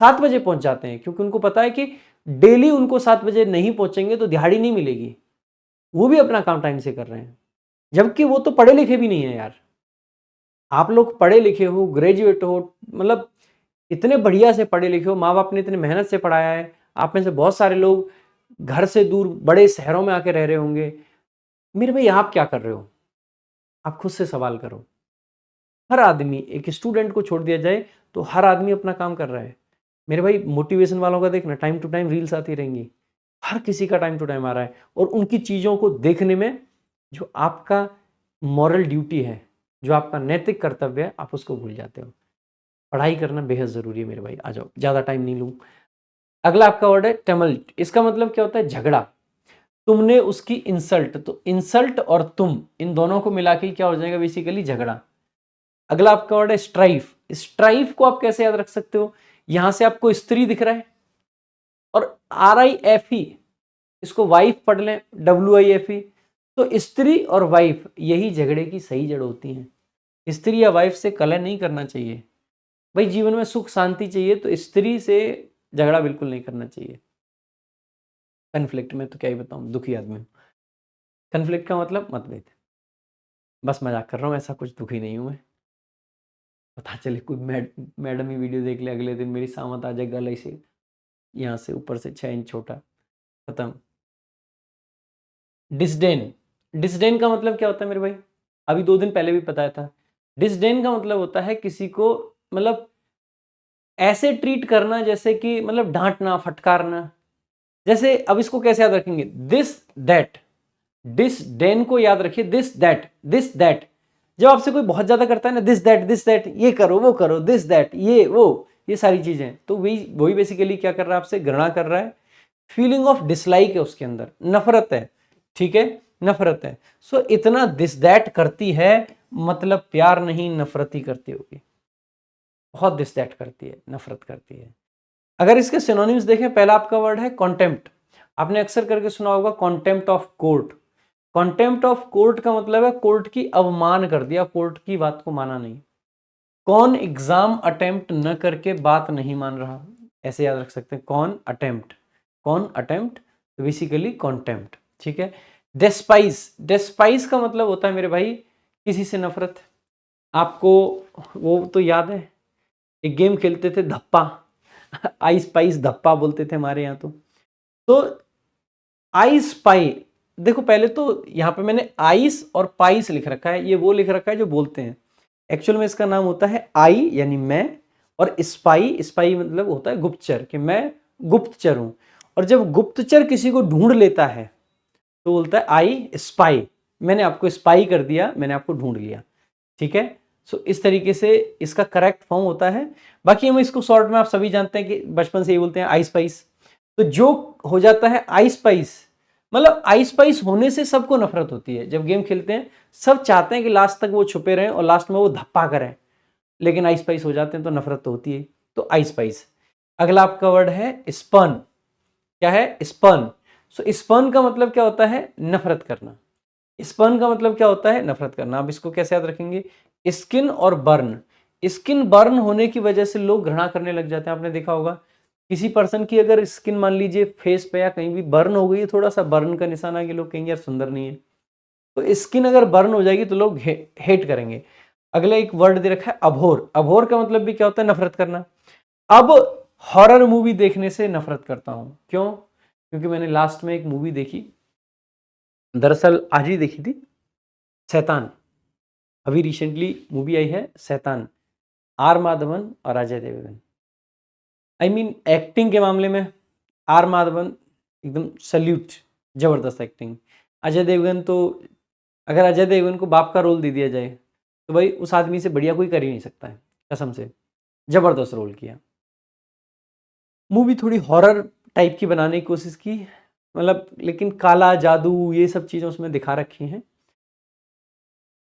7 बजे पहुंच जाते हैं, क्योंकि उनको पता है कि डेली उनको 7 बजे नहीं पहुंचेंगे तो दिहाड़ी नहीं मिलेगी। वो भी अपना काम टाइम से कर रहे हैं, जबकि वो तो पढ़े लिखे भी नहीं है यार। आप लोग पढ़े लिखे हो, ग्रेजुएट हो, मतलब इतने बढ़िया से पढ़े लिखे हो, माँ बाप ने इतने मेहनत से पढ़ाया है। आप में से बहुत सारे लोग घर से दूर बड़े शहरों में आके रह रहे होंगे। मेरे भाई आप क्या कर रहे हो? आप खुद से सवाल करो। हर आदमी, एक स्टूडेंट को छोड़ दिया जाए तो हर आदमी अपना काम कर रहा है। मेरे भाई मोटिवेशन वालों का देखना, टाइम टू टाइम रील्स आती रहेंगी। हर किसी का टाइम टू टाइम आ रहा है, और उनकी चीज़ों को देखने में जो आपका मॉरल ड्यूटी है, जो आपका नैतिक कर्तव्य है, आप उसको भूल जाते हो। पढ़ाई करना बेहद ज़रूरी है मेरे भाई। आ जाओ, ज़्यादा टाइम नहीं लूँ। अगला आपका वर्ड है टमल्ट। इसका मतलब क्या होता है? झगड़ा। तुमने उसकी इंसल्ट, तो इंसल्ट और तुम, इन दोनों को मिला के क्या हो जाएगा? बेसिकली झगड़ा। अगला आपका वर्ड है स्ट्राइफ। स्ट्राइफ को आप कैसे याद रख सकते हो? यहां से आपको स्त्री दिख रहा है, और RIFE, इसको वाइफ पढ़ लें, WIFE। तो स्त्री और वाइफ, यही झगड़े की सही जड़ होती हैं। स्त्री या वाइफ से कलह नहीं करना चाहिए भाई। जीवन में सुख शांति चाहिए, तो स्त्री से झगड़ा बिल्कुल नहीं करना चाहिए। कन्फ्लिक्ट में तो क्या ही बताऊं, दुखी आदमी हूं। कन्फ्लिक्ट का मतलब मतभेद। बस मजाक कर रहा हूँ, ऐसा कुछ दुखी नहीं हूं मैं। पता चले कोई मैडम ही वीडियो देख ले, अगले दिन मेरी सामत आ जाए, गले से यहाँ से ऊपर से 6 इंच छोटा, खत्म। डिसडेन। डिसडेन का मतलब क्या होता है मेरे भाई? अभी 2 दिन पहले भी बताया था। डिसडेन का मतलब होता है किसी को, मतलब ऐसे ट्रीट करना जैसे कि, मतलब डांटना, फटकारना। जैसे अब इसको कैसे याद रखेंगे? This that. डिसडेन को याद रखिए, दिस दैट, दिस दैट। जब आपसे कोई बहुत ज्यादा करता है ना, दिस दैट, ये करो वो करो, दिस दैट, ये वो, ये सारी चीजें, तो वही बेसिकली क्या कर रहा है? आपसे घृणा कर रहा है। फीलिंग ऑफ डिसलाइक है उसके अंदर, नफरत है। ठीक है, नफरत है। सो इतना दिस दैट करती है, मतलब प्यार नहीं, नफरत ही करती होगी। बहुत दिस दैट करती है, नफरत करती है। अगर इसके सिनोनिम्स देखें, पहला आपका वर्ड है कॉन्टेम्प्ट। आपने अक्सर करके सुना होगा contempt of court. Contempt of court का मतलब है कोर्ट की अवमान कर दिया, कोर्ट की बात को माना नहीं। कौन एग्जाम अटेम्प्ट न करके बात नहीं मान रहा, ऐसे याद रख सकते हैं। कौन अटेम्प्ट, कौन अटेम्प्ट, बेसिकली कॉन्टेम्प्ट। ठीक है। डेस्पाइज। डेस्पाइज का मतलब होता है मेरे भाई किसी से नफरत। आपको वो तो याद है, एक गेम खेलते थे धप्पा, आई स्पाइस धप्पा बोलते थे हमारे यहाँ। तो आई स्पाई, देखो पहले तो यहाँ पे मैंने आइस और पाइस लिख रखा है, ये वो लिख रखा है जो बोलते हैं। एक्चुअल में इसका नाम होता है आई, यानी मैं, और स्पाई, स्पाई मतलब होता है गुप्तचर, कि मैं गुप्तचर हूं। और जब गुप्तचर किसी को ढूंढ लेता है तो बोलता है आई स्पाई, मैंने आपको स्पाई कर दिया, मैंने आपको ढूंढ लिया। ठीक है। सो इस तरीके से इसका करेक्ट फॉर्म होता है। बाकी हम इसको शॉर्ट में, आप सभी जानते हैं कि बचपन से ही बोलते हैं आई स्पाइस। तो जो हो जाता है आई स्पाइस, मतलब आई स्पाइस होने से सबको नफरत होती है। जब गेम खेलते हैं सब चाहते हैं कि लास्ट तक वो छुपे रहें और लास्ट में वो धप्पा करें, लेकिन आई स्पाइस हो जाते हैं तो नफरत तो होती है। तो आई स्पाइस। अगला आपका वर्ड है स्पर्न। क्या है? स्पर्न। सो स्पर्न का मतलब क्या होता है? नफरत करना। स्पर्न का मतलब क्या होता है? नफरत करना। आप इसको कैसे याद रखेंगे? स्किन और बर्न। स्किन बर्न होने की वजह से लोग घृणा करने लग जाते हैं। आपने देखा होगा किसी पर्सन की अगर स्किन मान लीजिए फेस पे या कहीं भी बर्न हो गई है, थोड़ा सा बर्न का निशान आ गया, लोग कहेंगे यार सुंदर नहीं है। तो स्किन अगर बर्न हो जाएगी तो लोग हेट करेंगे। अगला एक वर्ड दे रखा है अभोर। अभोर का मतलब भी क्या होता है? नफरत करना। अब हॉरर मूवी देखने से नफरत करता हूँ। क्यों? क्योंकि मैंने लास्ट में एक मूवी देखी, दरअसल आज ही देखी थी, शैतान। अभी रिसेंटली मूवी आई है शैतान, आर माधवन और Ajay Devgn. I mean acting के मामले में आर माधवन एकदम सल्यूट, जबरदस्त एक्टिंग। अजय देवगन तो, अगर अजय देवगन को बाप का रोल दे दिया जाए तो भाई उस आदमी से बढ़िया कोई कर ही नहीं सकता है, कसम से। जबरदस्त रोल किया। मूवी थोड़ी हॉरर टाइप की बनाने की कोशिश की, मतलब लेकिन काला जादू ये सब चीज़ें उसमें दिखा रखी हैं।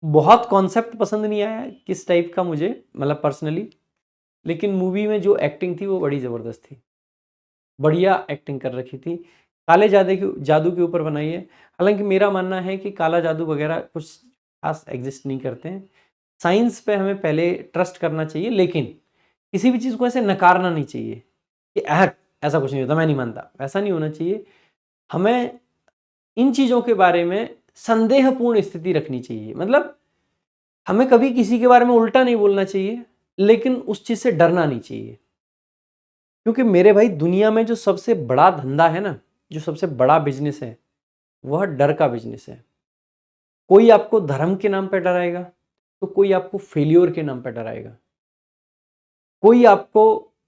बहुत कॉन्सेप्ट पसंद नहीं आया किस टाइप का मुझे, मतलब पर्सनली, लेकिन मूवी में जो एक्टिंग थी वो बड़ी ज़बरदस्त थी, बढ़िया एक्टिंग कर रखी थी। काले जादू के ऊपर बनाई है। हालांकि मेरा मानना है कि काला जादू वगैरह कुछ खास एग्जिस्ट नहीं करते हैं। साइंस पे हमें पहले ट्रस्ट करना चाहिए, लेकिन किसी भी चीज़ को ऐसे नकारना नहीं चाहिए कि ऐसा कुछ नहीं होता, मैं नहीं मानता, ऐसा नहीं होना चाहिए। हमें इन चीज़ों के बारे में संदेहपूर्ण स्थिति रखनी चाहिए, मतलब हमें कभी किसी के बारे में उल्टा नहीं बोलना चाहिए, लेकिन उस चीज़ से डरना नहीं चाहिए। क्योंकि मेरे भाई दुनिया में जो सबसे बड़ा धंधा है ना, जो सबसे बड़ा बिजनेस है, वह डर का बिजनेस है। कोई आपको धर्म के नाम पे डराएगा, तो कोई आपको फेल्योर के नाम पे डराएगा। कोई आपको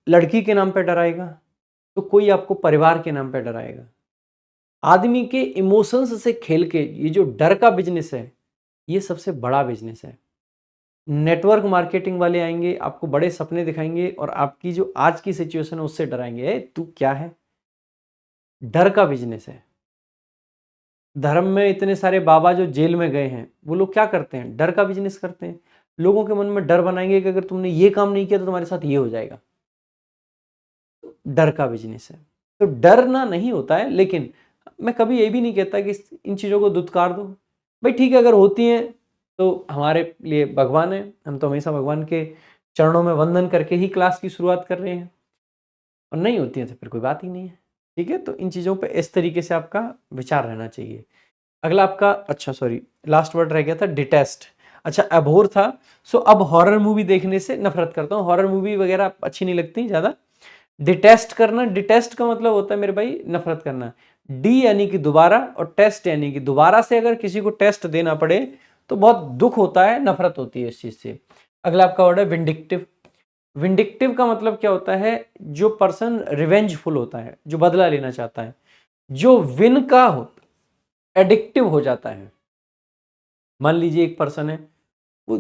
लड़की के नाम पे डराएगा, तो कोई आपको परिवार के नाम पे डराएगा। आदमी के इमोशंस से खेल के ये जो डर का बिजनेस है, ये सबसे बड़ा बिजनेस है। नेटवर्क मार्केटिंग वाले आएंगे, आपको बड़े सपने दिखाएंगे और आपकी जो आज की सिचुएशन है उससे डराएंगे, तू क्या है। डर का बिजनेस है। धर्म में इतने सारे बाबा जो जेल में गए हैं, वो लोग क्या करते हैं? डर का बिजनेस करते हैं। लोगों के मन में डर बनाएंगे कि अगर तुमने ये काम नहीं किया तो तुम्हारे साथ ये हो जाएगा। डर का बिजनेस है। तो डरना नहीं होता है, लेकिन मैं कभी ये भी नहीं कहता कि इन चीज़ों को दुत्कार दो। भाई ठीक है, अगर होती हैं तो हमारे लिए भगवान है, हम तो हमेशा भगवान के चरणों में वंदन करके ही क्लास की शुरुआत कर रहे हैं, और नहीं होती हैं तो फिर कोई बात ही नहीं है। ठीक है, तो इन चीज़ों पे इस तरीके से आपका विचार रहना चाहिए। अगला आपका, अच्छा सॉरी, लास्ट वर्ड रह गया था डिटेस्ट। अच्छा, अबोर था। सो अब हॉरर मूवी देखने से नफरत करता हूँ, हॉरर मूवी वगैरह अच्छी नहीं लगती ज़्यादा। डिटेस्ट करना, डिटेस्ट का मतलब होता है मेरे भाई नफरत करना। डी यानी कि दोबारा, और टेस्ट यानी कि दोबारा से अगर किसी को टेस्ट देना पड़े तो बहुत दुख होता है, नफरत होती है इस चीज से। अगला आपका वर्ड है विंडिक्टिव। विंडिक्टिव का मतलब क्या होता है? जो पर्सन रिवेंजफुल होता है, जो बदला लेना चाहता है, जो विन का एडिक्टिव हो जाता है। मान लीजिए एक पर्सन है, वो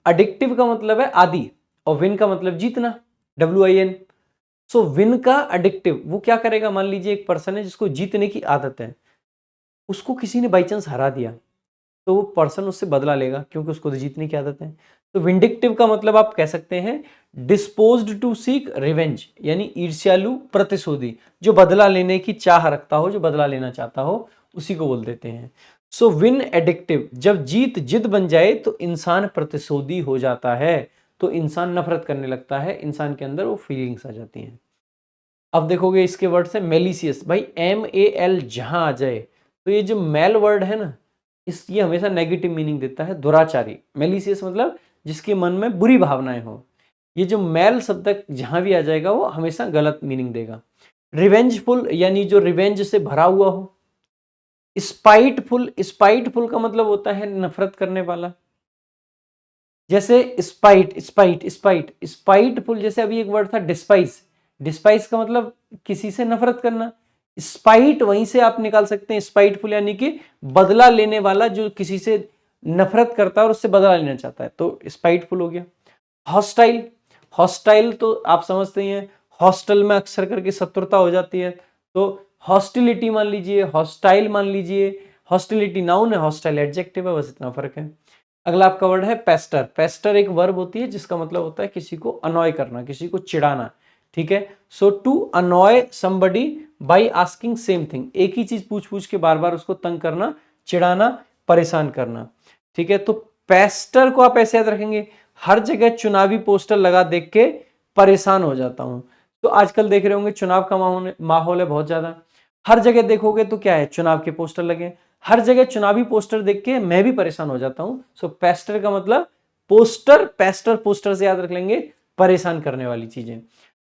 एडिक्टिव का मतलब है आदि, और विन का मतलब जीतना, WIN। सो विन का एडिक्टिव, वो क्या करेगा? मान लीजिए एक पर्सन है जिसको जीतने की आदत है, उसको किसी ने बाई चांस हरा दिया, तो वो पर्सन उससे बदला लेगा, क्योंकि उसको तो जीतने की आदत है। तो विंडिक्टिव का मतलब आप कह सकते हैं डिस्पोज्ड टू सीक रिवेंज, यानी ईर्ष्यालु, प्रतिशोधी, जो बदला लेने की चाह रखता हो, जो बदला लेना चाहता हो, उसी को बोल देते हैं। सो विन एडिक्टिव, जब जीत जिद बन जाए तो इंसान प्रतिशोधी हो जाता है, तो इंसान नफरत करने लगता है, इंसान के अंदर वो फीलिंग्स आ जाती हैं। अब देखोगे इसके वर्ड से मेलिसियस, भाई MAL जहां आ जाए तो ये जो मेल वर्ड है ना, इस ये हमेशा नेगेटिव मीनिंग देता है, दुराचारी। मेलिसियस मतलब जिसके मन में बुरी भावनाएं हो। ये जो मेल शब्द जहां भी आ जाएगा वो हमेशा गलत मीनिंग देगा। रिवेंजफुल यानी जो रिवेंज से भरा हुआ हो। स्पाइटफुल, स्पाइटफुल का मतलब होता है नफरत करने वाला। जैसे स्पाइट, स्पाइट, स्पाइट, स्पाइटफुल, जैसे अभी एक वर्ड था डिस्पाइस। डिस्पाइस का मतलब किसी से नफरत करना। स्पाइट वहीं से आप निकाल सकते हैं, स्पाइटफुल यानी कि बदला लेने वाला, जो किसी से नफरत करता है और उससे बदला लेना चाहता है, तो स्पाइटफुल हो गया। हॉस्टाइल, हॉस्टाइल तो आप समझते ही हैं, हॉस्टल में अक्सर करके शत्रुता हो जाती है, तो हॉस्टिलिटी मान लीजिए, हॉस्टाइल मान लीजिए। हॉस्टिलिटी नाउन है, हॉस्टाइल एडजेक्टिव है, बस इतना फर्क है। अगला आपका वर्ड है पेस्टर। पेस्टर एक वर्ब होती है जिसका मतलब होता है किसी को अनॉय करना, किसी को चिढ़ाना। ठीक है, so to annoy somebody by asking same thing, एक ही चीज पूछ पूछ के बार बार उसको तंग करना, चिढ़ाना, परेशान करना। ठीक है, तो पेस्टर को आप ऐसे याद रखेंगे, हर जगह चुनावी पोस्टर लगा देख के परेशान हो जाता हूं। तो आजकल देख रहे होंगे चुनाव का माहौल है बहुत ज्यादा, हर जगह देखोगे तो क्या है, चुनाव के पोस्टर लगे। हर जगह चुनावी पोस्टर देख के मैं भी परेशान हो जाता हूं। सो पेस्टर का मतलब पोस्टर, पेस्टर पोस्टर से याद रख लेंगे, परेशान करने वाली चीजें।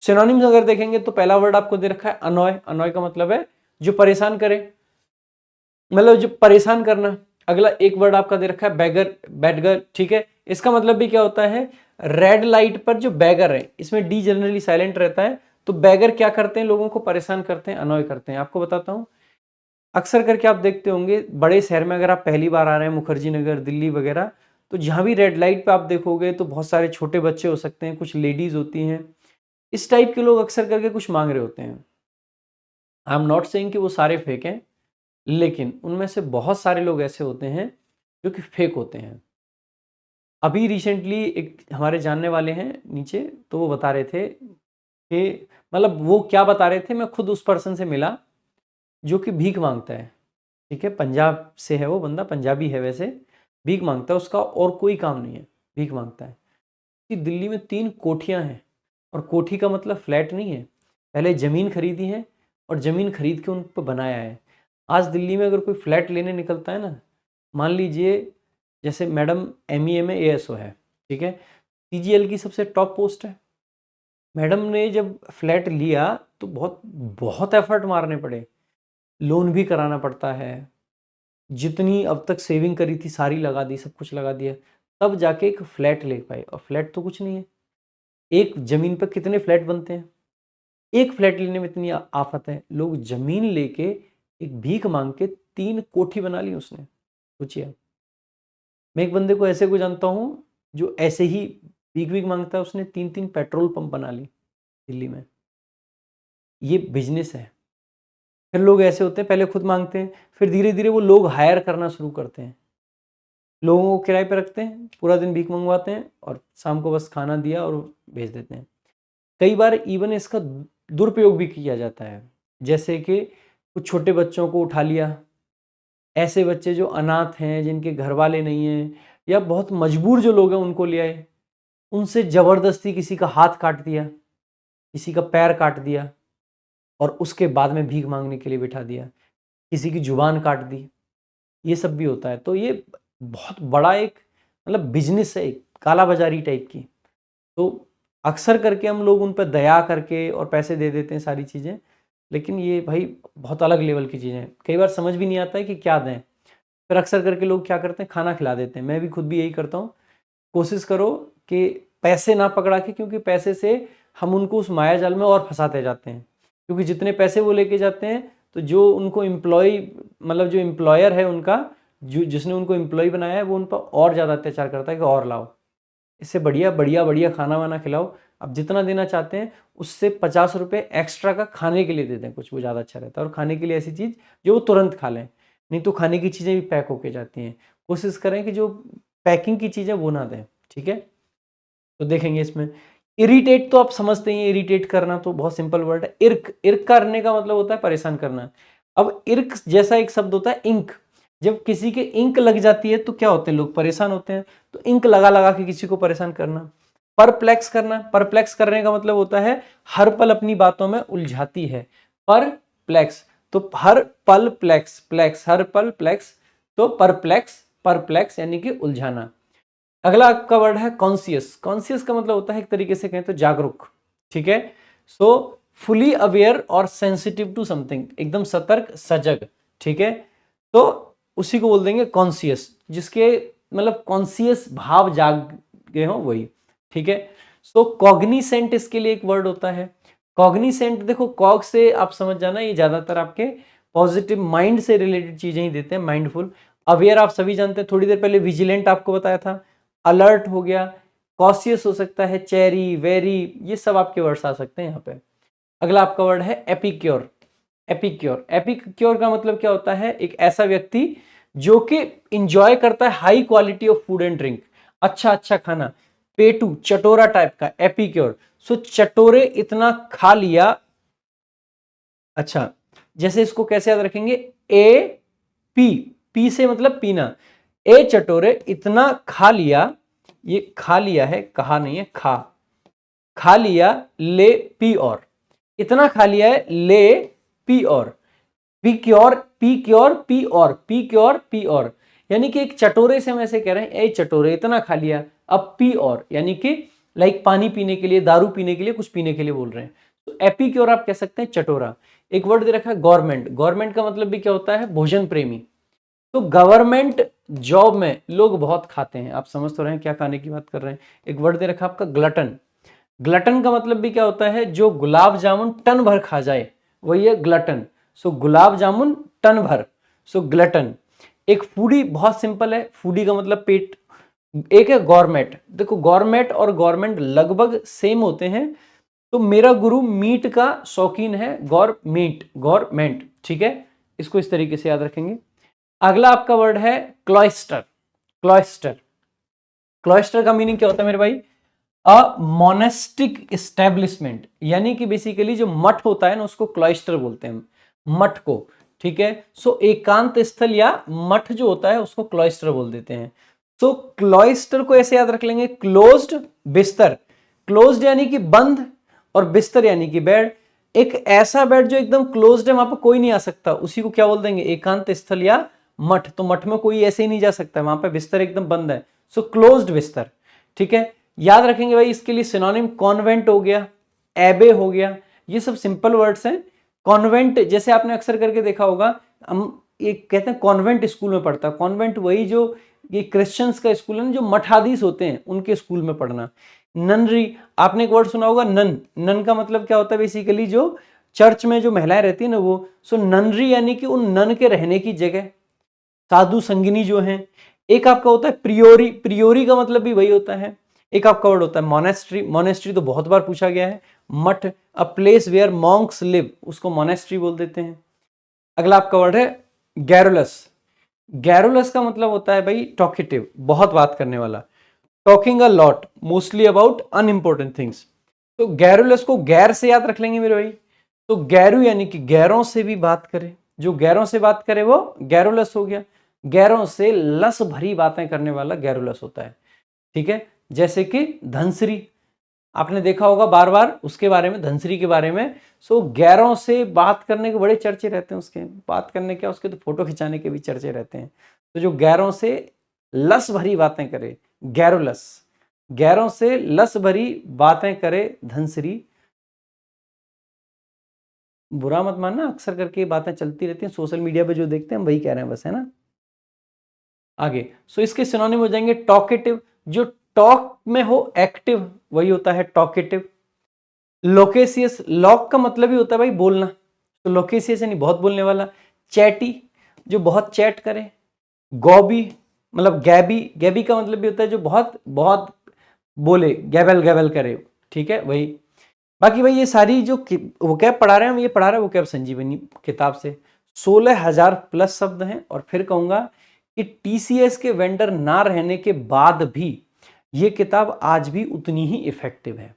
सिनोनिम्स अगर देखेंगे तो पहला वर्ड आपको दे रखा है अनॉय। अनॉय का मतलब है जो परेशान करे, मतलब जो परेशान करना। अगला एक वर्ड आपका दे रखा है बैगर, बैडगर, ठीक है। इसका मतलब भी क्या होता है, रेड लाइट पर जो बैगर है, इसमें डी जनरली साइलेंट रहता है, तो बैगर क्या करते हैं, लोगों को परेशान करते हैं, अनॉय करते हैं। आपको बताता हूं, अक्सर करके आप देखते होंगे बड़े शहर में, अगर आप पहली बार आ रहे हैं, मुखर्जी नगर, दिल्ली वगैरह, तो जहां भी रेड लाइट पे आप देखोगे तो बहुत सारे छोटे बच्चे हो सकते हैं, कुछ लेडीज होती हैं, इस टाइप के लोग अक्सर करके कुछ मांग रहे होते हैं। आई एम नॉट सेइंग कि वो सारे फेक हैं, लेकिन उनमें से बहुत सारे लोग ऐसे होते हैं जो कि फेक होते हैं। अभी रिसेंटली एक हमारे जानने वाले हैं नीचे, तो वो बता रहे थे कि, मतलब वो क्या बता रहे थे, मैं खुद उस पर्सन से मिला जो कि भीख मांगता है, ठीक है, पंजाब से है वो बंदा, पंजाबी है वैसे, भीख मांगता है, उसका और कोई काम नहीं है, भीख मांगता है। कि दिल्ली में 3 कोठियां हैं, और कोठी का मतलब फ्लैट नहीं है, पहले ज़मीन खरीदी है और ज़मीन खरीद के उन पर बनाया है। आज दिल्ली में अगर कोई फ्लैट लेने निकलता है ना, मान लीजिए जैसे मैडम एमईए में एएसओ है, ठीक है, सीजीएल की सबसे टॉप पोस्ट है, मैडम ने जब फ्लैट लिया तो बहुत बहुत एफर्ट मारने पड़े, लोन भी कराना पड़ता है, जितनी अब तक सेविंग करी थी सारी लगा दी, सब कुछ लगा दिया, तब जाके एक फ्लैट ले पाए। और फ्लैट तो कुछ नहीं है, एक ज़मीन पर कितने फ्लैट बनते हैं, एक फ्लैट लेने में इतनी आफत है, लोग ज़मीन लेके एक भीख मांग के 3 कोठी बना ली उसने। सोचिए आप। मैं एक बंदे को ऐसे को जानता हूँ जो ऐसे ही भीख भीख मांगता है, उसने 3-3 पेट्रोल पंप बना ली दिल्ली में। ये बिजनेस है। फिर लोग ऐसे होते हैं, पहले खुद मांगते हैं, फिर धीरे धीरे वो लोग हायर करना शुरू करते हैं, लोगों को किराए पे रखते हैं, पूरा दिन भीख मंगवाते हैं और शाम को बस खाना दिया और भेज देते हैं। कई बार इवन इसका दुरुपयोग भी किया जाता है, जैसे कि कुछ छोटे बच्चों को उठा लिया, ऐसे बच्चे जो अनाथ हैं, जिनके घर वाले नहीं हैं, या बहुत मजबूर जो लोग हैं उनको ले आए, उनसे ज़बरदस्ती किसी का हाथ काट दिया, किसी का पैर काट दिया, और उसके बाद में भीख मांगने के लिए बिठा दिया, किसी की जुबान काट दी, ये सब भी होता है। तो ये बहुत बड़ा एक, मतलब बिजनेस है, एक काला बाजारी टाइप की। तो अक्सर करके हम लोग उन पर दया करके और पैसे दे देते हैं सारी चीज़ें, लेकिन ये भाई बहुत अलग लेवल की चीज़ें हैं, कई बार समझ भी नहीं आता है कि क्या दें। फिर अक्सर करके लोग क्या करते हैं, खाना खिला देते हैं। मैं भी खुद भी यही करता हूँ, कोशिश करो कि पैसे ना पकड़ा के, क्योंकि पैसे से हम उनको उस माया जाल में और फंसाते जाते हैं, क्योंकि जितने पैसे वो लेके जाते हैं, तो जो उनको एम्प्लॉय, मतलब जो एम्प्लॉयर है उनका, जो जिसने उनको एम्प्लॉय बनाया है, वो उन पर और ज़्यादा अत्याचार करता है कि और लाओ, इससे बढ़िया बढ़िया बढ़िया खाना वाना खिलाओ, आप जितना देना चाहते हैं उससे 50 रुपये एक्स्ट्रा का खाने के लिए दे दें, कुछ वो ज़्यादा अच्छा रहता है। और खाने के लिए ऐसी चीज़ जो वो तुरंत खा लें, नहीं तो खाने की चीज़ें भी पैक होके जाती हैं, कोशिश करें कि जो पैकिंग की चीज़ें वो ना दें, ठीक है। तो देखेंगे इसमें इरिटेट, तो आप समझते ही हैं, इरिटेट करना तो बहुत सिंपल वर्ड है। इर्क, इर्क करने का मतलब होता है परेशान करना। अब इर्क जैसा एक शब्द होता है इंक, जब किसी के इंक लग जाती है तो क्या होते हैं, लोग परेशान होते हैं, तो इंक लगा लगा के किसी को परेशान करना। परप्लेक्स करना, परप्लेक्स करने का मतलब होता है हर पल अपनी बातों में उलझाती है, परप्लेक्स, तो हर पल प्लेक्स, प्लेक्स हर पल प्लेक्स, तो परप्लेक्स, परप्लेक्स यानी कि उलझाना। अगला आपका वर्ड है कॉन्सियस। कॉन्सियस का मतलब होता है एक तरीके से कहें तो जागरूक, ठीक है। सो फुली अवेयर और सेंसिटिव टू समथिंग, एकदम सतर्क, सजग, ठीक है। तो उसी को बोल देंगे कॉन्सियस, जिसके मतलब कॉन्सियस भाव जाग गए हो वही, ठीक है। सो कॉग्निसेंट इसके लिए एक वर्ड होता है। कॉग्निसेंट, देखो कॉग से आप समझ जाना, ये ज्यादातर आपके पॉजिटिव माइंड से रिलेटेड चीजें ही देते हैं, माइंडफुल। अवेयर आप सभी जानते हैं, थोड़ी देर पहले विजिलेंट आपको बताया था, अलर्ट हो गया, कॉशियस हो सकता है, चेरी, वेरी, ये सब आपके वर्ड्स आ सकते हैं यहाँ पे। अगला आपका वर्ड है एपिक्योर। एपिक्योर, एपिक्योर का मतलब क्या होता है, एक ऐसा व्यक्ति जो कि इंजॉय करता है high quality of food and drink, अच्छा अच्छा खाना, पेटू, चटोरा टाइप का, एपिक्योर। सो चटोरे इतना खा लिया, अच्छा, जैसे इसको कैसे याद रखेंगे, ए पी, पी से मतलब पीना, ए चटोरे इतना खा लिया, ये खा लिया है, कहा नहीं है, खा, खा लिया, ले पी और, इतना खा लिया है, ले पी और, P cure, P cure, P और, पी क्योर, पी और, यानी कि एक चटोरे से हम ऐसे कह रहे हैं, ए चटोरे इतना खा लिया, अब पी और, यानी कि लाइक पानी पीने के लिए, दारू पीने के लिए, कुछ पीने के लिए बोल रहे हैं। तो एपिक्योर आप कह सकते हैं चटोरा। एक वर्ड दे रखा है गवर्नमेंट, गवर्नमेंट का मतलब भी क्या होता है, भोजन प्रेमी। तो गवर्नमेंट जॉब में लोग बहुत खाते हैं, आप समझ तो रहे हैं क्या खाने की बात कर रहे हैं। एक वर्ड दे रखा आपका ग्लटन, ग्लटन का मतलब भी क्या होता है, जो गुलाब जामुन टन भर खा जाए वही है ग्लटन। सो गुलाब जामुन टन भर, सो ग्लटन। एक फूडी, बहुत सिंपल है, फूडी का मतलब पेट। एक है गवर्नमेंट, देखो गवर्नमेंट और गवर्नमेंट लगभग सेम होते हैं। तो मेरा गुरु मीट का शौकीन है, गवर्नमेंट, गवर्नमेंट, ठीक है, इसको इस तरीके से याद रखेंगे। अगला आपका वर्ड है क्लॉइस्टर, क्लॉइस्टर। क्लॉइस्टर का मीनिंग क्या होता है मेरे भाई, अ मोनेस्टिक एस्टेब्लिशमेंट, यानी कि बेसिकली जो मठ होता है ना उसको क्लॉइस्टर बोलते हैं, मठ को, ठीक है। सो एकांत स्थल या मठ जो होता है उसको क्लॉइस्टर बोल देते हैं। सो क्लॉइस्टर को ऐसे याद रख लेंगे, क्लोज्ड बिस्तर, क्लोज्ड यानी कि बंद, और बिस्तर यानी कि बेड। एक ऐसा बेड जो एकदम क्लोज्ड है, वहां पर कोई नहीं आ सकता, उसी को क्या बोल देंगे, एकांत स्थल या मठ। तो मठ में कोई ऐसे ही नहीं जा सकता, वहां पर बिस्तर एकदम बंद है, सो क्लोज्ड बिस्तर, ठीक है। याद रखेंगे भाई, इसके लिए सिनोनिम कॉन्वेंट हो गया, एबे हो गया, ये सब सिंपल वर्ड्स हैं। कॉन्वेंट जैसे आपने अक्सर करके देखा होगा, हम एक कहते हैं कॉन्वेंट स्कूल में पढ़ता, कॉन्वेंट वही जो ये क्रिश्चियंस का स्कूल है, जो मठाधीश होते हैं उनके स्कूल में पढ़ना। ननरी, आपने एक वर्ड सुना होगा नन, नन का मतलब क्या होता है, बेसिकली जो चर्च में जो महिलाएं रहती है ना वो। सो ननरी यानी कि उन नन के रहने की जगह, साधु संगिनी जो हैं। एक आपका होता है प्रियोरी, प्रियोरी का मतलब भी वही होता है। एक आपका वर्ड होता है मोनेस्ट्री, मोनेस्ट्री तो बहुत बार पूछा गया है, मठ, a place where monks live, उसको मोनेस्ट्री बोल देते हैं। अगला आपका वर्ड है गैरुलस, गैरुलस का मतलब होता है भाई टॉकेटिव, बहुत बात करने वाला, talking a lot, mostly about unimportant things. तो गैरुलस को गैर से याद रख लेंगे मेरे भाई। तो गैरू यानी कि गैरों से भी बात करे, जो गैरों से बात करे वो गैरुलस हो गया। गैरों से लस भरी बातें करने वाला गैरुलस होता है, ठीक है। जैसे कि धनश्री, आपने देखा होगा बार बार उसके बारे में, धनश्री के बारे में। सो गैरों से बात करने के बड़े चर्चे रहते हैं, उसके बात करने क्या, उसके तो फोटो खिंचाने के भी चर्चे रहते हैं। तो जो गैरों से लस भरी बातें करे, गैरुलस, गैरों से लस भरी बातें करे धनश्री। बुरा मत मानना, अक्सर करके बातें चलती रहती हैं सोशल मीडिया पे, जो देखते हैं हम वही कह रहे हैं बस, है ना। आगे सो इसके सिनोनिम हो जाएंगे टॉकेटिव, जो टॉक में हो एक्टिव वही होता है टॉकेटिव। लोकेसियस, लॉक का मतलब ही होता है भाई बोलना, तो लोकेसियस यानी बहुत बोलने वाला। चैटी, जो बहुत चैट करे। गॉबी मतलब गैबी, गैबी का मतलब भी होता है जो बहुत बहुत बोले, गैबल गैबल करे, ठीक है वही। बाकी भाई ये सारी जो वोकैब पढ़ा रहे हैं हम, ये पढ़ा रहे हैं वोकैब संजीवनी किताब से। 16,000 प्लस शब्द हैं। और फिर कहूंगा कि टीसीएस के वेंडर ना रहने के बाद भी ये किताब आज भी उतनी ही इफेक्टिव है,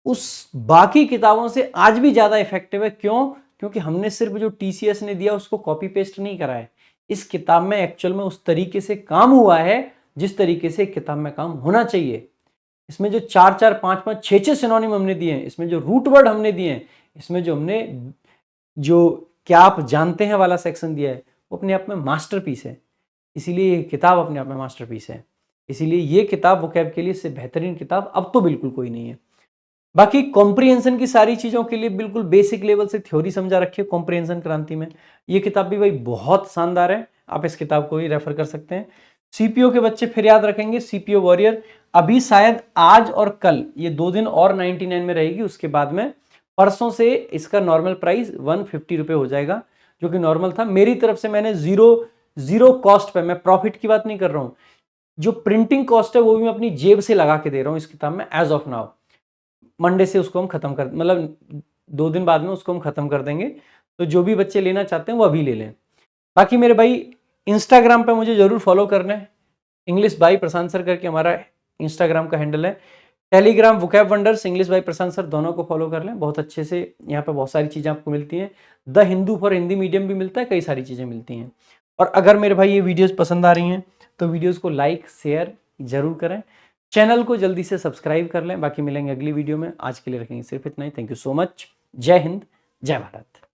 उस बाकी किताबों से आज भी ज्यादा इफेक्टिव है। क्यों? क्योंकि हमने सिर्फ जो टीसीएस ने दिया उसको कॉपी पेस्ट नहीं करा है। इस किताब में एक्चुअल में उस तरीके से काम हुआ है जिस तरीके से किताब में काम होना चाहिए। इसमें जो 4-4, 5-5, 6-6 सिनोनिम हमने दिए हैं, इसमें जो रूट वर्ड हमने दिए हैं, इसमें जो हमने जो क्या आप जानते हैं वाला सेक्शन दिया है, वो अपने आप में मास्टरपीस है। इसीलिए ये किताब अपने आप में मास्टरपीस है। इसीलिए ये किताब वोकैब के लिए इससे बेहतरीन किताब अब तो बिल्कुल कोई नहीं है। बाकी कॉम्प्रिहेंशन की सारी चीजों के लिए बिल्कुल बेसिक लेवल से थ्योरी समझा रखी है कॉम्प्रिहेंशन क्रांति में। ये किताब भी भाई बहुत शानदार है, आप इस किताब को ही रेफर कर सकते हैं। सीपीओ के बच्चे फिर याद रखेंगे, सीपीओ वॉरियर अभी शायद आज और कल ये 2 दिन और 99 में रहेगी, उसके बाद में परसों से इसका नॉर्मल प्राइस 150 रुपये हो जाएगा, जो कि नॉर्मल था। मेरी तरफ से मैंने जीरो कॉस्ट पे, मैं प्रॉफिट की बात नहीं कर रहा हूँ, जो प्रिंटिंग कॉस्ट है वो भी मैं अपनी जेब से लगा के दे रहा हूँ इस किताब में एज ऑफ नाउ। मंडे से उसको हम खत्म कर, मतलब 2 दिन बाद में उसको हम खत्म कर देंगे। तो जो भी बच्चे लेना चाहते हैं वो अभी ले लें। बाकी मेरे भाई इंस्टाग्राम पे मुझे जरूर फॉलो करना है, इंग्लिश बाई प्रशांत सर करके हमारा इंस्टाग्राम का हैंडल है। Telegram vocab wonders, English by Prashant sir, दोनों को फॉलो कर लें, बहुत अच्छे से यहाँ पे बहुत सारी चीज़ें आपको मिलती हैं। The Hindu for Hindi medium भी मिलता है, कई सारी चीज़ें मिलती हैं। और अगर मेरे भाई ये वीडियोज़ पसंद आ रही हैं तो वीडियोज़ को लाइक शेयर जरूर करें, चैनल को जल्दी से सब्सक्राइब कर लें। बाकी मिलेंगे अगली वीडियो में, आज के लिए रखेंगे सिर्फ इतना ही। थैंक यू सो मच, जय हिंद, जय भारत।